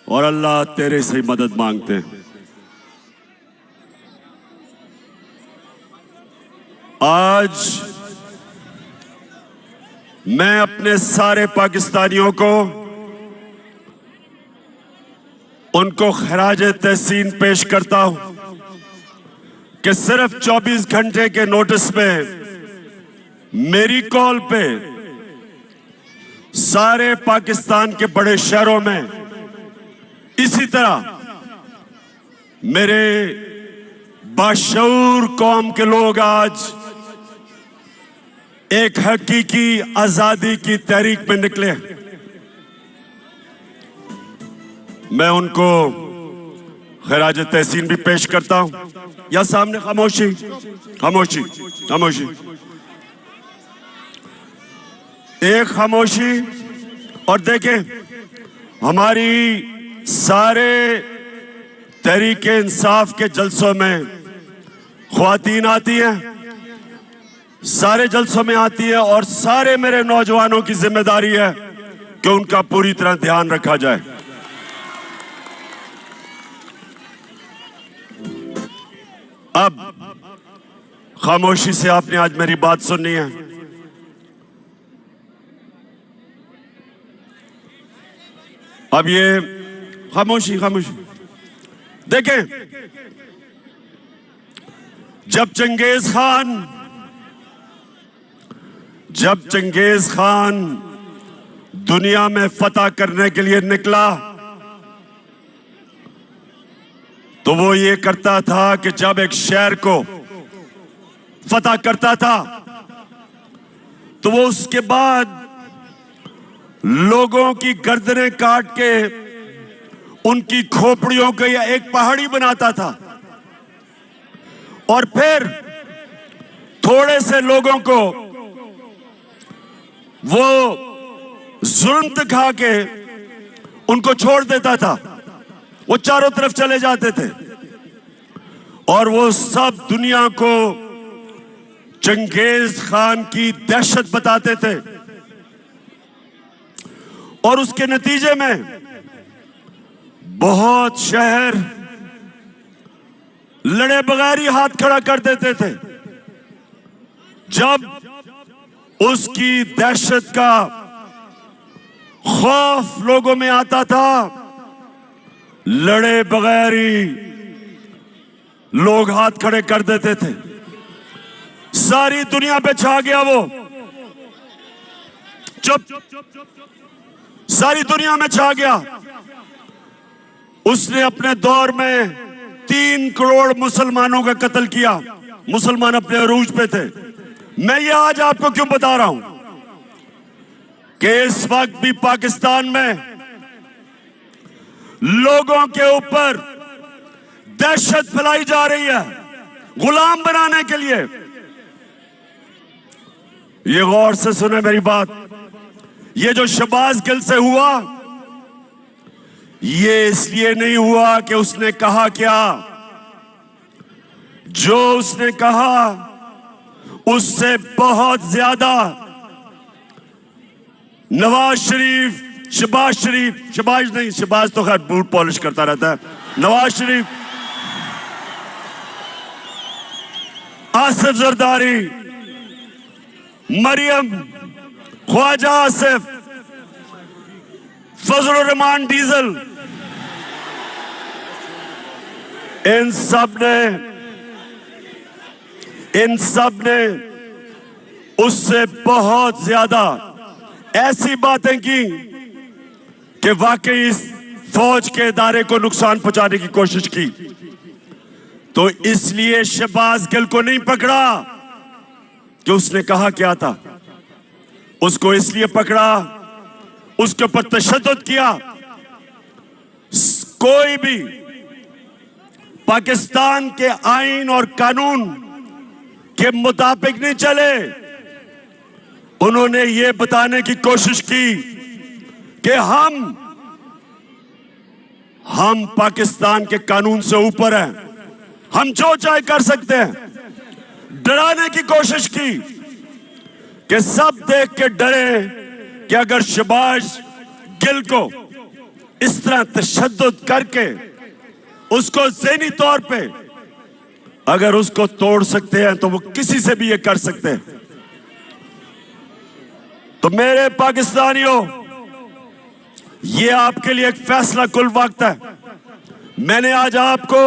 और अल्लाह तेरे से मदद मांगते हैं। आज मैं अपने सारे पाकिस्तानियों को उनको खराज तहसीन पेश करता हूं कि सिर्फ 24 घंटे के नोटिस में मेरी कॉल पे सारे पाकिस्तान के बड़े शहरों में इसी तरह मेरे बाशऊर कौम के लोग आज एक हकीकी आजादी की तहरीक में निकले। मैं उनको खराज तहसीन भी पेश करता हूं। या सामने खामोशी खामोशी खामोशी, एक खामोशी। और देखें, हमारी सारे तहरीके इंसाफ के जलसों में ख्वातीन आती हैं, सारे जलसों में आती है, और सारे मेरे नौजवानों की जिम्मेदारी है कि उनका पूरी तरह ध्यान रखा जाए। अब खामोशी से आपने आज मेरी बात सुननी है। अब ये खामोशी खामोशी। देखें, जब चंगेज खान दुनिया में फतह करने के लिए निकला तो वो ये करता था कि जब एक शहर को फतह करता था तो वो उसके बाद लोगों की गर्दनें काट के उनकी खोपड़ियों को या एक पहाड़ी बनाता था, और फिर थोड़े से लोगों को वो जुल्म दिखा के उनको छोड़ देता था। वो चारों तरफ चले जाते थे और वो सब दुनिया को चंगेज खान की दहशत बताते थे, और उसके नतीजे में बहुत शहर लड़े बगैर ही हाथ खड़ा कर देते थे। जब उसकी दहशत का खौफ लोगों में आता था, लड़े बगैर ही लोग हाथ खड़े कर देते थे। सारी दुनिया पे छा गया वो, चुप, सारी दुनिया में छा गया। उसने अपने दौर में 3 करोड़ मुसलमानों का कत्ल किया। मुसलमान अपने अरूज पे थे। मैं ये आज आपको क्यों बता रहा हूं कि इस वक्त भी पाकिस्तान में लोगों के ऊपर दहशत फैलाई जा रही है गुलाम बनाने के लिए। ये गौर से सुने मेरी बात। ये जो शहबाज गिल से हुआ, ये इसलिए नहीं हुआ कि उसने कहा क्या। जो उसने कहा उससे बहुत ज्यादा नवाज शरीफ, शहबाज तो खैर बूट पॉलिश करता रहता है, नवाज शरीफ, आसिफ जरदारी, मरियम, ख्वाजा आसिफ, फजल रहमान डीजल, इन सब ने उससे बहुत ज्यादा ऐसी बातें की कि वाकई इस फौज के इदारे को नुकसान पहुंचाने की कोशिश की। तो इसलिए शहबाज गिल को नहीं पकड़ा कि उसने कहा क्या था, उसको इसलिए पकड़ा, उसके ऊपर तशद्दुद किया। कोई भी पाकिस्तान के आईन और कानून के मुताबिक नहीं चले। उन्होंने ये बताने की कोशिश की कि हम पाकिस्तान के कानून से ऊपर हैं, हम जो चाहे कर सकते हैं। डराने की कोशिश की कि सब देख के डरे कि अगर शहबाज गिल को इस तरह तशद्दुद करके उसको ज़हनी तौर पे अगर उसको तोड़ सकते हैं तो वो किसी से भी ये कर सकते हैं। तो मेरे पाकिस्तानियों, ये आपके लिए एक फैसला कुल वक्त है। मैंने आज आपको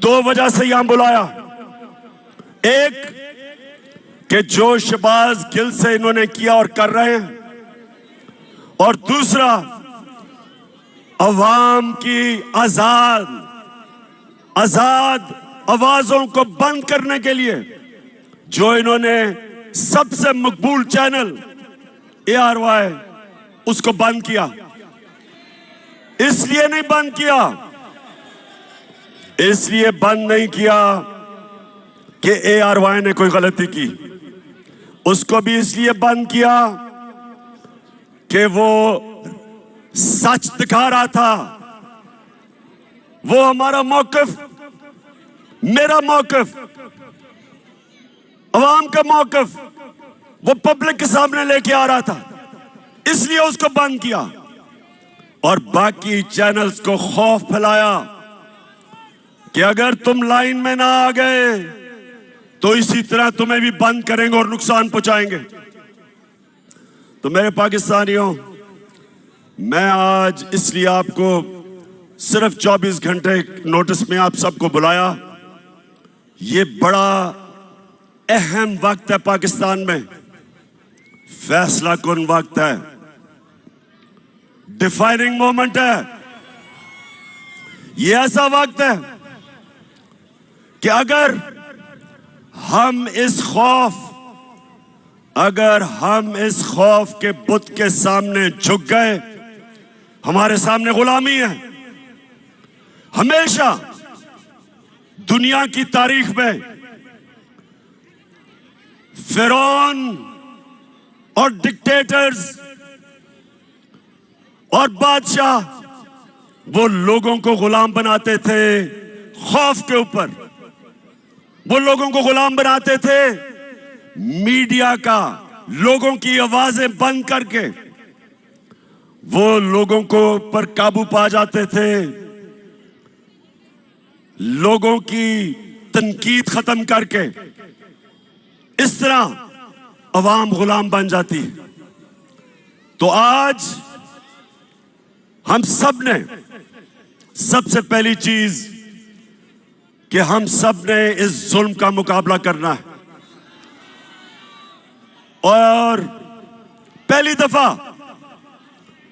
दो वजह से यहां बुलाया। एक कि जो शहबाज गिल से इन्होंने किया और कर रहे हैं, और दूसरा अवाम की आजाद आवाजों को बंद करने के लिए जो इन्होंने सबसे मकबूल चैनल ARY उसको बंद किया। इसलिए नहीं बंद किया, इसलिए बंद नहीं किया कि ARY ने कोई गलती की। उसको भी इसलिए बंद किया कि वो सच दिखा रहा था। वो हमारा मौक़िफ़, मेरा मौक़िफ़, अवाम का मौक़िफ़ वो पब्लिक के सामने लेके आ रहा था, इसलिए उसको बंद किया। और बाकी चैनल्स को खौफ फैलाया कि अगर तुम लाइन में ना आ गए तो इसी तरह तुम्हें भी बंद करेंगे और नुकसान पहुंचाएंगे। तो मेरे पाकिस्तानियों, मैं आज इसलिए आपको सिर्फ 24 घंटे नोटिस में आप सबको बुलाया। ये बड़ा अहम वक्त है पाकिस्तान में, फैसला कुन वक्त है, डिफाइनिंग मोमेंट है। ये ऐसा वक्त है कि अगर हम इस खौफ के बुत के सामने झुक गए, हमारे सामने गुलामी है। हमेशा दुनिया की तारीख में फिरौन और डिक्टेटर्स और बादशाह वो लोगों को गुलाम बनाते थे। खौफ के ऊपर वो लोगों को गुलाम बनाते थे। मीडिया का लोगों की आवाजें बंद करके वो लोगों को पर काबू पा जाते थे। लोगों की तनकीद खत्म करके इस तरह अवाम गुलाम बन जाती। तो आज हम सब ने सबसे पहली चीज कि हम सब ने इस जुल्म का मुकाबला करना है। और पहली दफा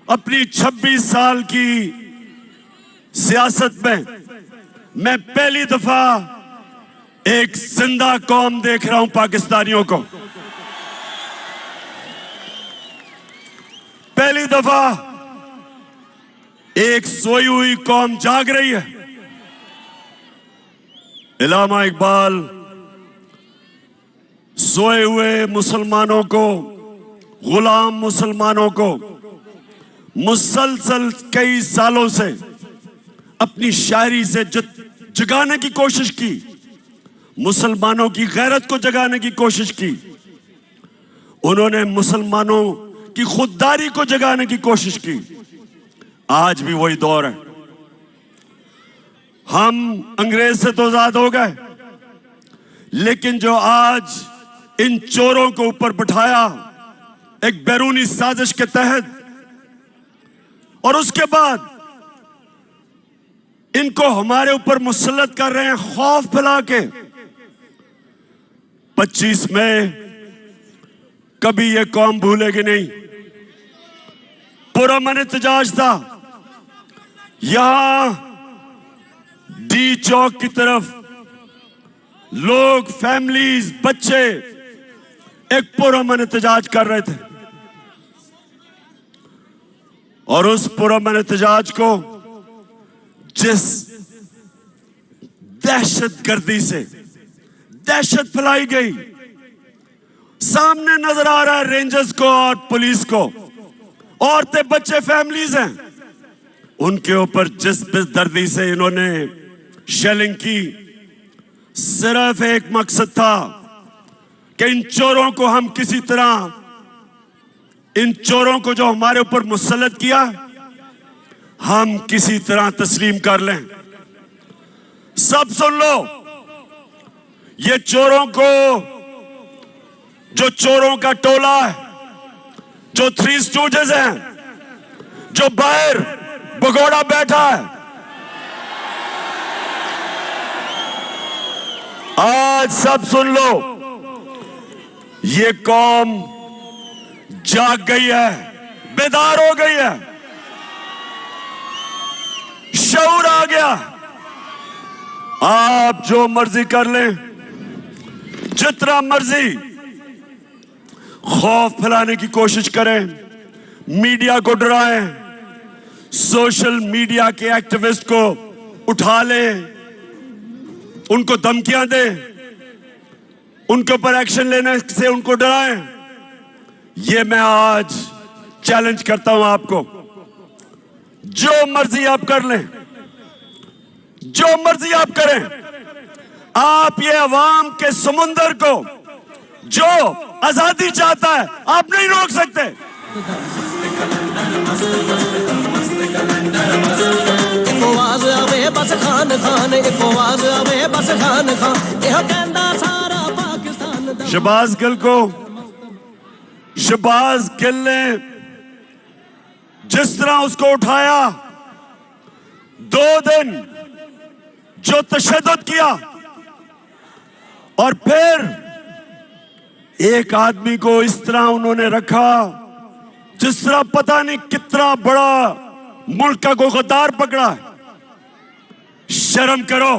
अपनी 26 साल की सियासत में मैं पहली दफा एक जिंदा कौम देख रहा हूं पाकिस्तानियों को। पहली दफा एक सोई हुई कौम जाग रही है। इलामा इकबाल सोए हुए मुसलमानों को, गुलाम मुसलमानों को मुसलसल कई सालों से अपनी शायरी से जगाने की कोशिश की, मुसलमानों की गैरत को जगाने की कोशिश की। उन्होंने मुसलमानों की खुददारी को जगाने की कोशिश की। आज भी वही दौर है। हम अंग्रेज से तो आजाद हो गए, लेकिन जो आज इन चोरों को ऊपर बिठाया एक बैरूनी साजिश के तहत, और उसके बाद इनको हमारे ऊपर मुसल्लत कर रहे हैं खौफ फैला के। 25 मई कभी ये कौम भूलेगी नहीं। पुरअमन एहतजाज था। यहां डी चौक की तरफ लोग, फैमिलीज, बच्चे एक पुरअमन एहतजाज कर रहे थे, और उस पुरअमन एहतजाज को जिस दहशतगर्दी से दहशत फैलाई गई, सामने नजर आ रहा है रेंजर्स को और पुलिस को। औरतें, बच्चे, फैमिलीज हैं, उनके ऊपर जिस बेदर्दी से इन्होंने शेलिंग की, सिर्फ एक मकसद था कि इन चोरों को हम किसी तरह, इन चोरों को जो हमारे ऊपर मुसल्लत किया, हम किसी तरह तस्लीम कर लें। सब सुन लो, ये चोरों को, जो चोरों का टोला है, जो थ्री स्टूडेंट्स हैं, जो बाहर भगोड़ा बैठा है, आज सब सुन लो, ये कौम जाग गई है, बेदार हो गई है, शऊर आ गया। आप जो मर्जी कर लें, जितना मर्जी खौफ फैलाने की कोशिश करें, मीडिया को डराएं, सोशल मीडिया के एक्टिविस्ट को उठा लें, उनको धमकियां दें, उनके ऊपर एक्शन लेने से उनको डराएं। ये मैं आज चैलेंज करता हूं आपको। जो मर्जी आप कर लें, जो मर्जी आप करें, आप ये अवाम के समुंदर को जो आजादी चाहता है, आप नहीं रोक सकते। शहबाज गिल को, शहबाज गिल ने जिस तरह उसको उठाया, 2 दिन जो तशद्दुद किया, और फिर एक आदमी को इस तरह उन्होंने रखा जिस तरह पता नहीं कितना बड़ा मुल्क का कोई गद्दार पकड़ा है। शर्म करो।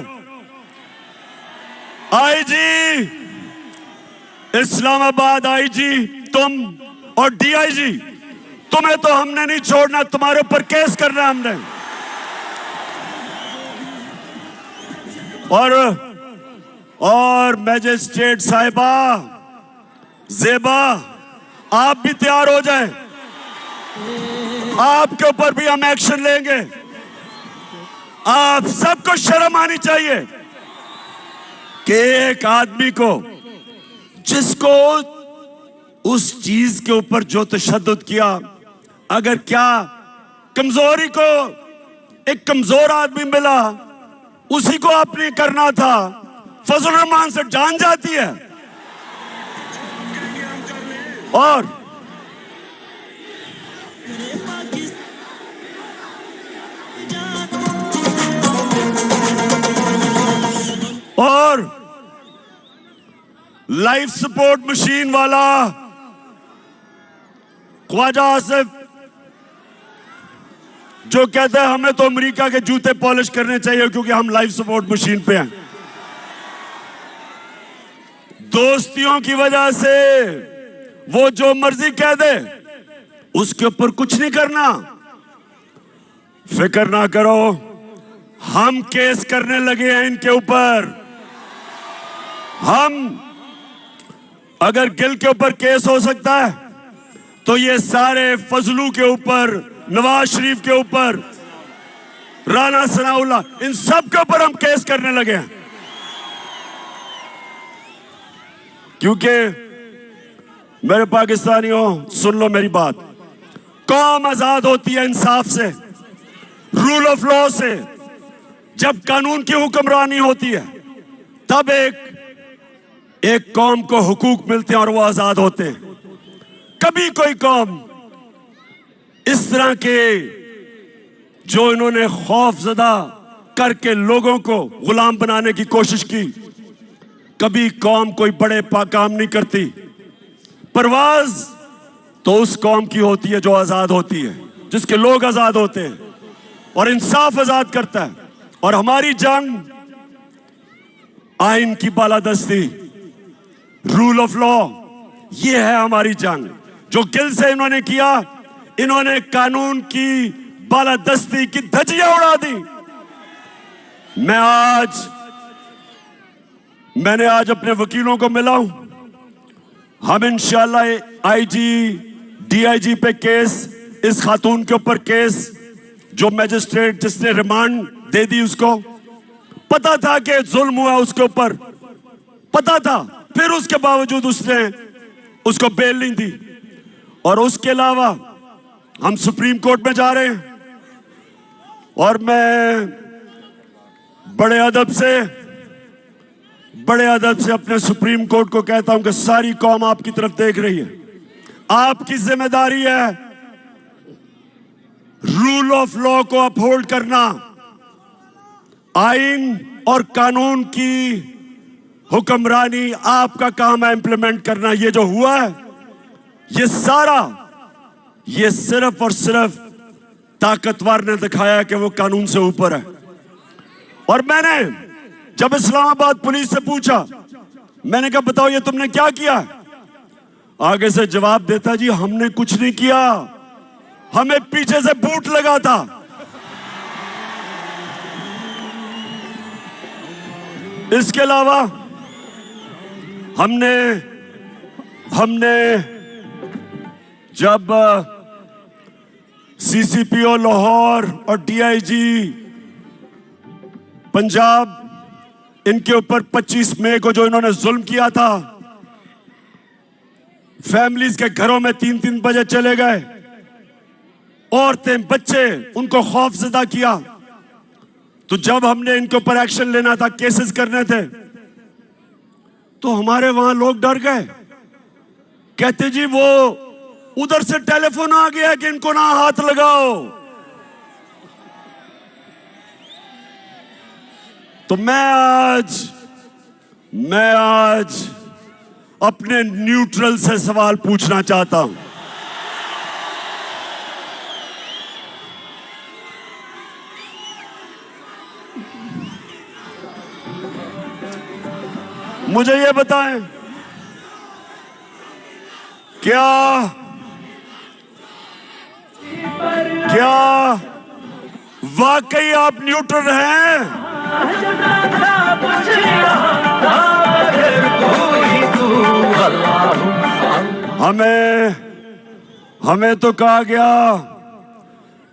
आईजी इस्लामाबाद, आईजी तुम और डीआईजी, तुम्हें तो हमने नहीं छोड़ना, तुम्हारे ऊपर केस करना है हमने। और मैजिस्ट्रेट साहिबा ज़ेबा, आप भी तैयार हो जाएं, आपके ऊपर भी हम एक्शन लेंगे। आप सबको शर्म आनी चाहिए कि एक आदमी को, जिसको उस चीज के ऊपर जो तशद्दुद किया, अगर क्या कमजोरी को एक कमजोर आदमी मिला, उसी को आपने करना था। फजल रहमान से जान जाती है। और लाइफ सपोर्ट मशीन वाला ख्वाजा आसिफ, जो कहता है हमें तो अमेरिका के जूते पॉलिश करने चाहिए क्योंकि हम लाइफ सपोर्ट मशीन पे हैं। दोस्तियों की वजह से वो जो मर्जी कह दे, उसके ऊपर कुछ नहीं करना। फिक्र ना करो, हम केस करने लगे हैं इनके ऊपर। हम, अगर गिल के ऊपर केस हो सकता है तो ये सारे फजलू के ऊपर, नवाज शरीफ के ऊपर, राना सनाउल्लाह, इन सब के ऊपर हम केस करने लगे हैं। क्योंकि मेरे पाकिस्तानियों, सुन लो मेरी बात, कौम आजाद होती है इंसाफ से, रूल ऑफ लॉ से। जब कानून की हुक्मरानी होती है, तब एक कौम को हुकूक मिलते हैं और वो आजाद होते हैं। कभी कोई कौम इस तरह के, जो इन्होंने खौफजदा करके लोगों को गुलाम बनाने की कोशिश की, कभी कौम कोई बड़े काम नहीं करती। परवाज तो उस कौम की होती है जो आजाद होती है, जिसके लोग आजाद होते हैं और इंसाफ आजाद करता है। और हमारी जंग आइन की बालादस्ती, रूल ऑफ लॉ, ये है हमारी जंग। जो गिल से इन्होंने किया, इन्होंने कानून की बालादस्ती की धज्जियां उड़ा दी। मैंने आज अपने वकीलों को मिला हूं। हम इंशाल्लाह आईजी, डीआईजी पे केस, इस खातून के ऊपर केस, जो मैजिस्ट्रेट जिसने रिमांड दे दी, उसको पता था कि जुल्म हुआ उसके ऊपर, पता था, फिर उसके बावजूद उसने उसको बेल नहीं दी। और उसके अलावा हम सुप्रीम कोर्ट में जा रहे हैं। और मैं बड़े अदब से अपने सुप्रीम कोर्ट को कहता हूं कि सारी कौम आपकी तरफ देख रही है। आपकी जिम्मेदारी है रूल ऑफ लॉ को अपहोल्ड करना, आइन और कानून की हुक्मरानी आपका काम है इंप्लीमेंट करना। ये जो हुआ है ये सारा, ये सिर्फ और सिर्फ ताकतवर ने दिखाया कि वो कानून से ऊपर है। और मैंने जब इस्लामाबाद पुलिस से पूछा, मैंने कहा बताओ ये तुमने क्या किया, आगे से जवाब देता जी हमने कुछ नहीं किया, हमें पीछे से बूट लगा था। इसके अलावा हमने जब सीसीपीओ लाहौर और डीआईजी पंजाब, इनके ऊपर 25 मई को जो इन्होंने जुल्म किया था, फैमिलीज के घरों में 3-3 बजे चले गए, औरतें बच्चे उनको खौफजदा किया, तो जब हमने इनके ऊपर एक्शन लेना था, केसेस करने थे, तो हमारे वहां लोग डर गए, कहते जी वो उधर से टेलीफोन आ गया कि इनको ना हाथ लगाओ। तो मैं आज अपने न्यूट्रल से सवाल पूछना चाहता हूं। मुझे ये बताएं, क्या वाकई आप न्यूट्रल हैं? हमें तो कहा गया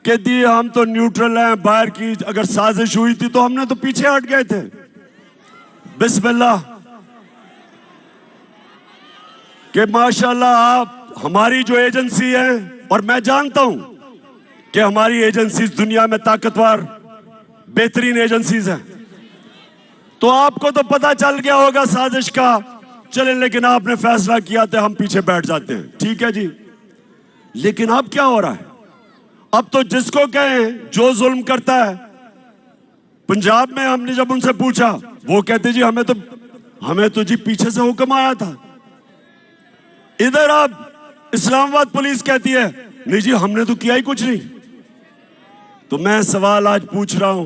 कि दी हम तो न्यूट्रल हैं, बाहर की अगर साजिश हुई थी तो हमने तो पीछे हट गए थे। बिस्मिल्लाह कि माशाल्लाह आप हमारी जो एजेंसी है, और मैं जानता हूं कि हमारी एजेंसीज दुनिया में ताकतवर बेहतरीन एजेंसीज हैं, तो आपको तो पता चल गया होगा साजिश का, चले लेकिन आपने फैसला किया था हम पीछे बैठ जाते हैं, ठीक है जी। लेकिन अब क्या हो रहा है? अब तो जिसको कहें जो जुल्म करता है, पंजाब में हमने जब उनसे पूछा वो कहते जी हमें तो जी पीछे से हुक्म आया था। इधर अब इस्लामाबाद पुलिस कहती है नहीं जी हमने तो किया ही कुछ नहीं। तो मैं सवाल आज पूछ रहा हूं,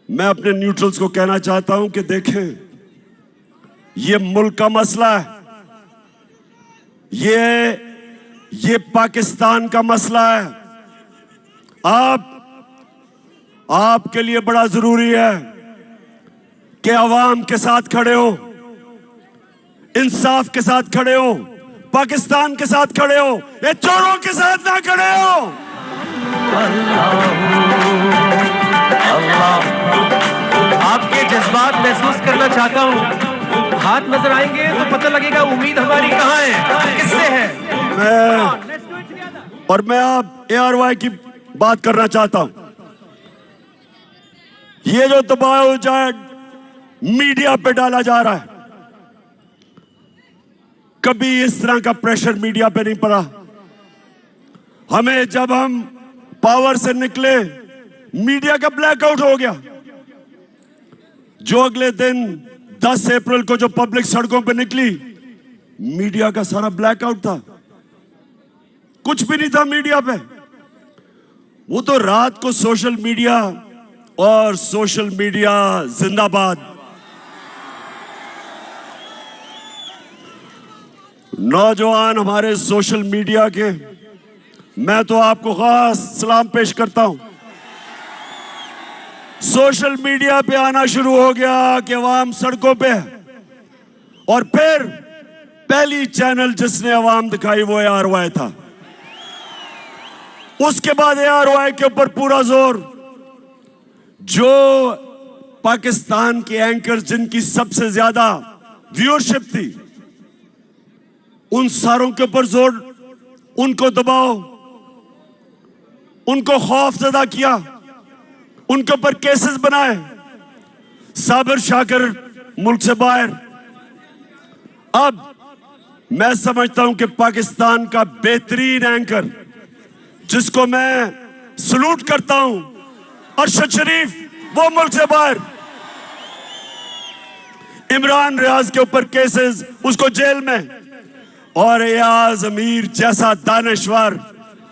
मैं अपने न्यूट्रल्स को कहना चाहता हूं कि देखें, ये मुल्क का मसला है, ये पाकिस्तान का मसला है। आपके लिए बड़ा जरूरी है कि अवाम के साथ खड़े हो, इंसाफ के साथ खड़े हो, पाकिस्तान के साथ खड़े हो, ये चोरों के साथ ना खड़े हो। आपके जज्बात महसूस करना चाहता हूं, हाथ नजर आएंगे तो पता लगेगा उम्मीद हमारी कहां है, किससे है। मैं आप ARY की बात करना चाहता हूं। ये जो दबाव मीडिया पे डाला जा रहा है, कभी इस तरह का प्रेशर मीडिया पे नहीं पड़ा। हमें जब हम पावर से निकले, मीडिया का ब्लैकआउट हो गया। जो अगले दिन 10 अप्रैल को जो पब्लिक सड़कों पे निकली, मीडिया का सारा ब्लैकआउट था, कुछ भी नहीं था मीडिया पे। वो तो रात को सोशल मीडिया और सोशल मीडिया जिंदाबाद। नौजवान हमारे सोशल मीडिया के, मैं तो आपको खास सलाम पेश करता हूं। सोशल मीडिया पे आना शुरू हो गया कि अवाम सड़कों पे, और फिर पहली चैनल जिसने अवाम दिखाई वो ARY था। उसके बाद ARY के ऊपर पूरा जोर, जो पाकिस्तान के एंकर जिनकी सबसे ज्यादा व्यूअरशिप थी, उन सारों के ऊपर जोर, उनको दबाओ, उनको खौफजदा किया। उनके ऊपर केसेस बनाए, साबिर शाकिर मुल्क से बाहर। अब मैं समझता हूं कि पाकिस्तान का बेहतरीन एंकर, जिसको मैं सलूट करता हूं, अरशद शरीफ, वो मुल्क से बाहर। इमरान रियाज के ऊपर केसेस, उसको जेल में। और एयाज अमीर जैसा दानश्वर,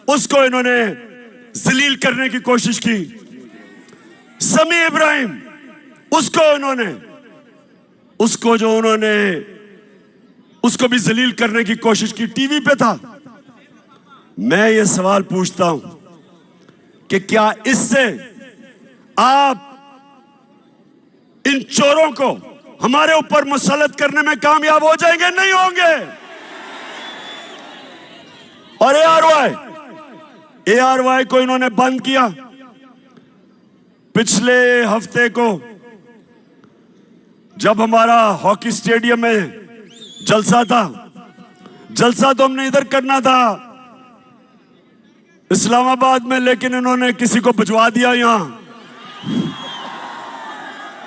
उसको इन्होंने जलील करने की कोशिश की। समी इब्राहिम, उसको भी जलील करने की कोशिश की, टीवी पे था। मैं ये सवाल पूछता हूं कि क्या इससे आप इन चोरों को हमारे ऊपर मुसल्लत करने में कामयाब हो जाएंगे? नहीं होंगे। और ARY को इन्होंने बंद किया। पिछले हफ्ते को जब हमारा हॉकी स्टेडियम में जलसा तो हमने इधर करना था, इस्लामाबाद में, लेकिन इन्होंने किसी को भिजवा दिया यहां।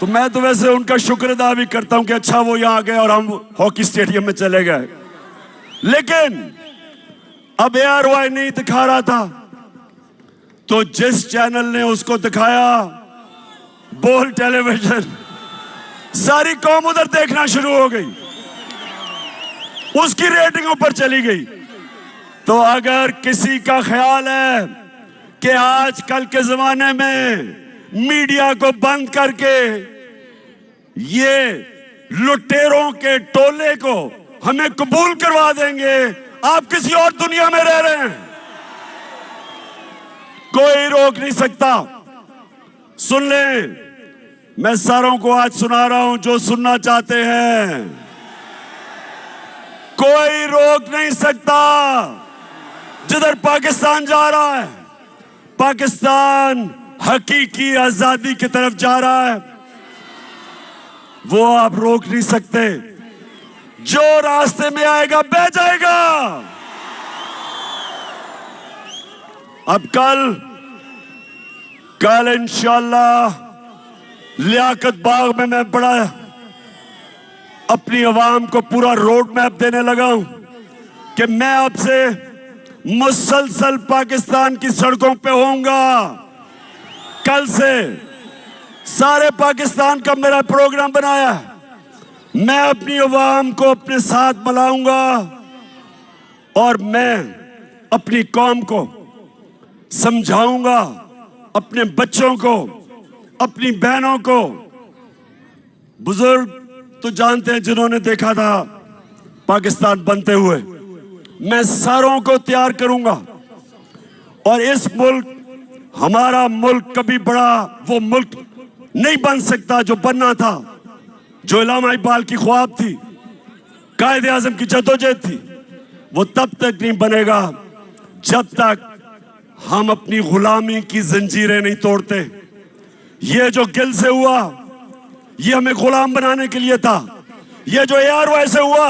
तो मैं तो वैसे उनका शुक्र अदा भी करता हूं कि अच्छा वो यहां आ गए और हम हॉकी स्टेडियम में चले गए। लेकिन अब ARY नहीं दिखा रहा था, तो जिस चैनल ने उसको दिखाया, बोल टेलीविजन, सारी कौम उधर देखना शुरू हो गई, उसकी रेटिंग ऊपर चली गई। तो अगर किसी का ख्याल है कि आजकल के जमाने में मीडिया को बंद करके ये लुटेरों के टोले को हमें कबूल करवा देंगे, आप किसी और दुनिया में रह रहे हैं। कोई रोक नहीं सकता। सुन ले, मैं सारों को आज सुना रहा हूं जो सुनना चाहते हैं। कोई रोक नहीं सकता। जिधर पाकिस्तान जा रहा है, पाकिस्तान हकीकी आजादी की तरफ जा रहा है, वो आप रोक नहीं सकते। जो रास्ते में आएगा बह जाएगा। अब कल इंशाअल्लाह लियाकत बाग में मैं बड़ा अपनी आवाम को पूरा रोड मैप देने लगा हूं कि मैं अब से मुसलसल पाकिस्तान की सड़कों पे होऊंगा। कल से सारे पाकिस्तान का मेरा प्रोग्राम बनाया है। मैं अपनी आवाम को अपने साथ मिलाऊंगा और मैं अपनी कौम को समझाऊंगा, अपने बच्चों को, अपनी बहनों को। बुजुर्ग तो जानते हैं जिन्होंने देखा था पाकिस्तान बनते हुए। मैं सारों को तैयार करूंगा और इस मुल्क, हमारा मुल्क कभी बड़ा वो मुल्क नहीं बन सकता जो बनना था, जो इलामा इकबाल की ख्वाब थी, कायदे आजम की जद्दोजहद थी। वो तब तक नहीं बनेगा जब तक हम अपनी गुलामी की जंजीरें नहीं तोड़ते। ये जो गिल से हुआ, ये हमें गुलाम बनाने के लिए था। ये जो ARY से हुआ,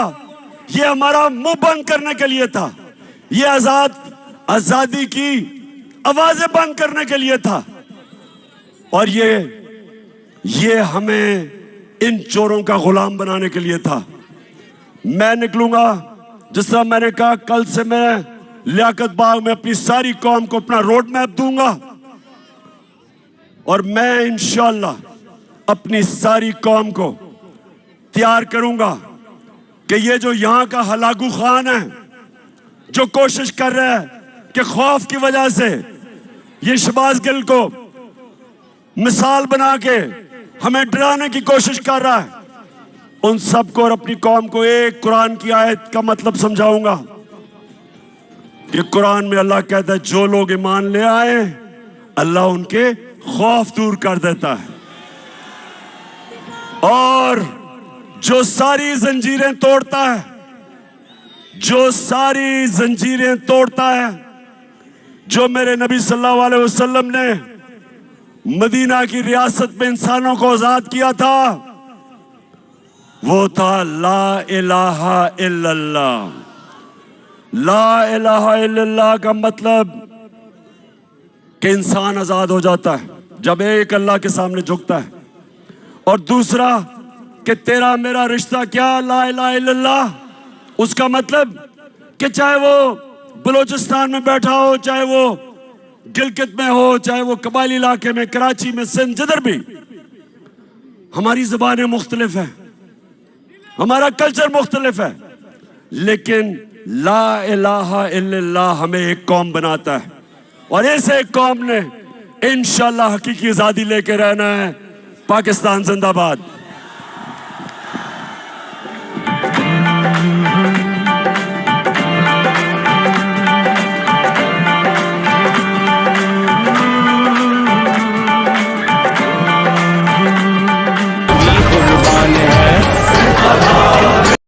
ये हमारा मुंह बंद करने के लिए था। ये आजादी की आवाजें बंद करने के लिए था। और ये हमें इन चोरों का गुलाम बनाने के लिए था। मैं निकलूंगा, जिस तरह मैंने कहा, कल से मैं लियाकत बाग में अपनी सारी कौम को अपना रोड मैप दूंगा और मैं इंशाअल्लाह अपनी सारी कौम को तैयार करूंगा कि ये जो यहां का हलाकू खान है, जो कोशिश कर रहा है कि खौफ की वजह से ये शहबाज गिल को मिसाल बना के हमें डराने की कोशिश कर रहा है, उन सबको और अपनी कौम को एक कुरान की आयत का मतलब समझाऊंगा। कि कुरान में अल्लाह कहता है जो लोग ईमान ले आए अल्लाह उनके खौफ दूर कर देता है, और जो सारी जंजीरें तोड़ता है, जो सारी जंजीरें तोड़ता है, जो मेरे नबी सल्लल्लाहु अलैहि वसल्लम ने मदीना की रियासत में इंसानों को आजाद किया था, वो था ला इलाहा इल्लल्लाह। ला इलाहा इल्लल्लाह का मतलब कि इंसान आजाद हो जाता है। जब एक अल्लाह के सामने झुकता है, और दूसरा कि तेरा मेरा रिश्ता क्या, ला इलाहा इल्लल्लाह। उसका मतलब कि चाहे वो बलूचिस्तान में बैठा हो, चाहे वो गिलगित में हो, चाहे वो कबायली इलाके में, कराची में, सिंध, जिधर भी, हमारी जुबानें मुख्तलिफ है, हमारा कल्चर मुख्तलिफ है, लेकिन ला इलाहा इल्लल्लाह हमें एक कौम बनाता है। और इस एक कौम ने इंशाअल्लाह हकीकी आजादी लेके रहना है। पाकिस्तान जिंदाबाद।